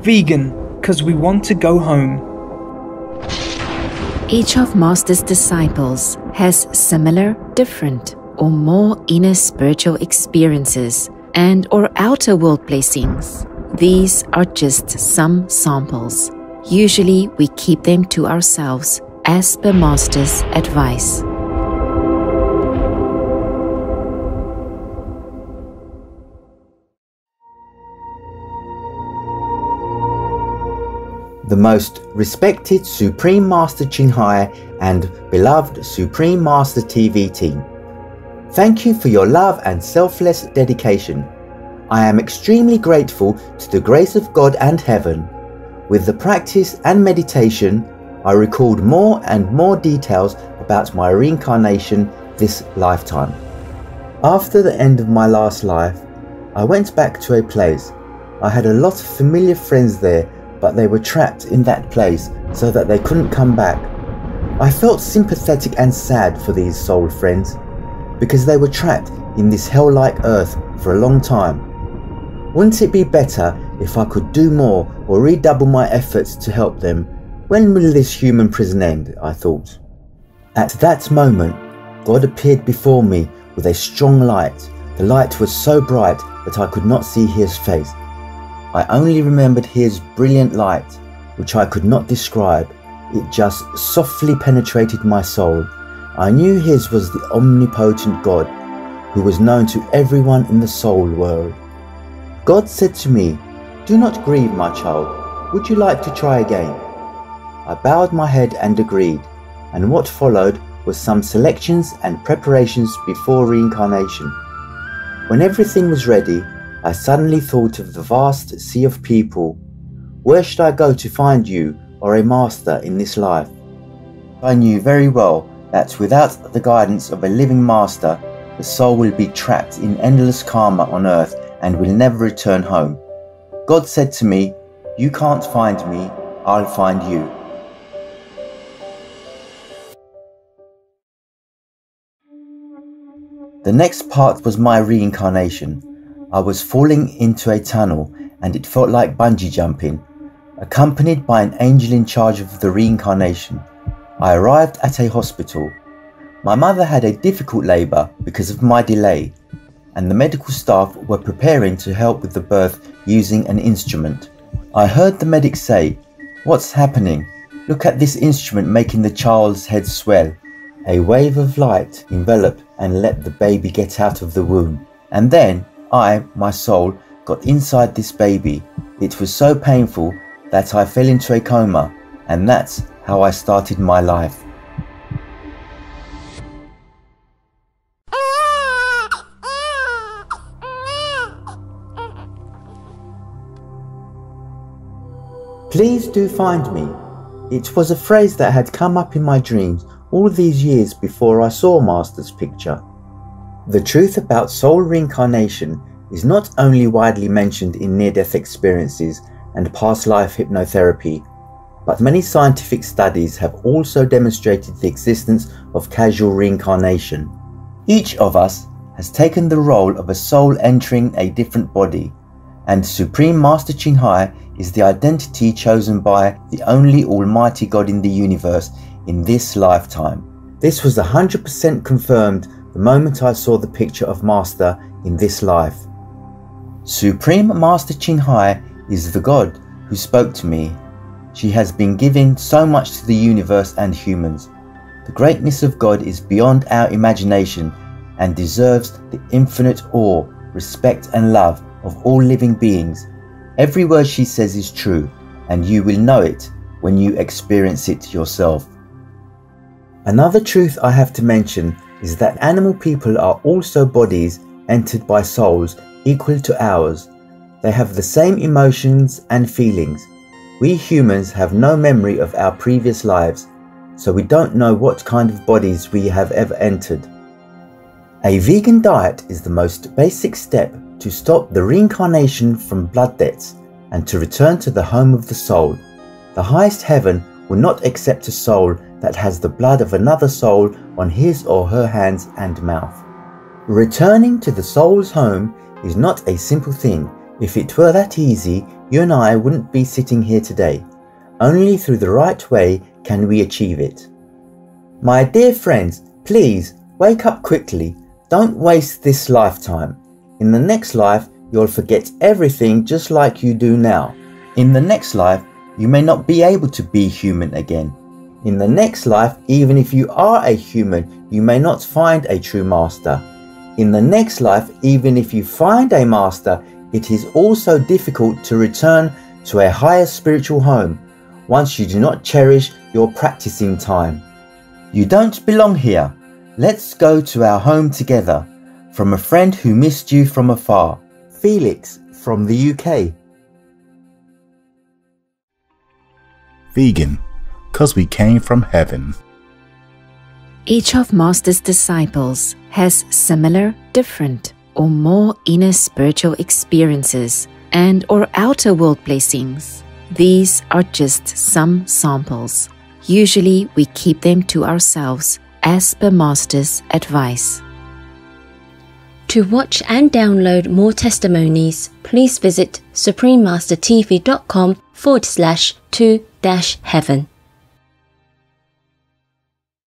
Vegan, because we want to go home. Each of Master's disciples has similar, different, or more inner spiritual experiences and or outer world blessings. These are just some samples. Usually we keep them to ourselves as per Master's advice. The most respected Supreme Master Ching and beloved Supreme Master TV team. Thank you for your love and selfless dedication. I am extremely grateful to the grace of God and heaven. With the practice and meditation, I recalled more and more details about my reincarnation this lifetime. After the end of my last life, I went back to a place. I had a lot of familiar friends there, but they were trapped in that place so that they couldn't come back. I felt sympathetic and sad for these soul friends because they were trapped in this hell-like earth for a long time. Wouldn't it be better if I could do more or redouble my efforts to help them? When will this human prison end? I thought. At that moment, God appeared before me with a strong light. The light was so bright that I could not see his face. I only remembered his brilliant light, which I could not describe. It just softly penetrated my soul. I knew his was the omnipotent God, who was known to everyone in the soul world. God said to me, "Do not grieve, my child. Would you like to try again?" I bowed my head and agreed, and what followed was some selections and preparations before reincarnation. When everything was ready, I suddenly thought of the vast sea of people. Where should I go to find you or a master in this life? I knew very well that without the guidance of a living master, the soul will be trapped in endless karma on earth and will never return home. God said to me, "You can't find me, I'll find you." The next part was my reincarnation. I was falling into a tunnel and it felt like bungee jumping, accompanied by an angel in charge of the reincarnation. I arrived at a hospital. My mother had a difficult labour because of my delay, and the medical staff were preparing to help with the birth using an instrument. I heard the medic say, "What's happening? Look at this instrument making the child's head swell." A wave of light enveloped and let the baby get out of the womb. And then I, my soul, got inside this baby. It was so painful that I fell into a coma, and that's how I started my life. Please do find me. It was a phrase that had come up in my dreams all these years before I saw Master's picture. The truth about soul reincarnation is not only widely mentioned in near-death experiences and past life hypnotherapy, but many scientific studies have also demonstrated the existence of casual reincarnation. Each of us has taken the role of a soul entering a different body, and Supreme Master Ching is the identity chosen by the only Almighty God in the universe in this lifetime. This was 100% confirmed the moment I saw the picture of Master in this life. Supreme Master Ching is the God who spoke to me. She has been giving so much to the universe and humans. The greatness of God is beyond our imagination and deserves the infinite awe, respect and love of all living beings. Every word she says is true, and you will know it when you experience it yourself. Another truth I have to mention is that animal people are also bodies entered by souls equal to ours. They have the same emotions and feelings. We humans have no memory of our previous lives, so we don't know what kind of bodies we have ever entered. A vegan diet is the most basic step to stop the reincarnation from blood debts and to return to the home of the soul. The highest heaven will not accept a soul that has the blood of another soul on his or her hands and mouth. Returning to the soul's home is not a simple thing. If it were that easy, you and I wouldn't be sitting here today. Only through the right way can we achieve it. My dear friends, please wake up quickly. Don't waste this lifetime. In the next life, you'll forget everything just like you do now. In the next life, you may not be able to be human again. In the next life, even if you are a human, you may not find a true master. In the next life, even if you find a master, it is also difficult to return to a higher spiritual home once you do not cherish your practicing time. You don't belong here. Let's go to our home together. From a friend who missed you from afar, Felix from the UK. Vegan, 'cause we came from heaven. Each of Master's disciples has similar, different, or more inner spiritual experiences and or outer world blessings. These are just some samples. Usually we keep them to ourselves as per Master's advice. To watch and download more testimonies, please visit suprememastertv.com/to-heaven.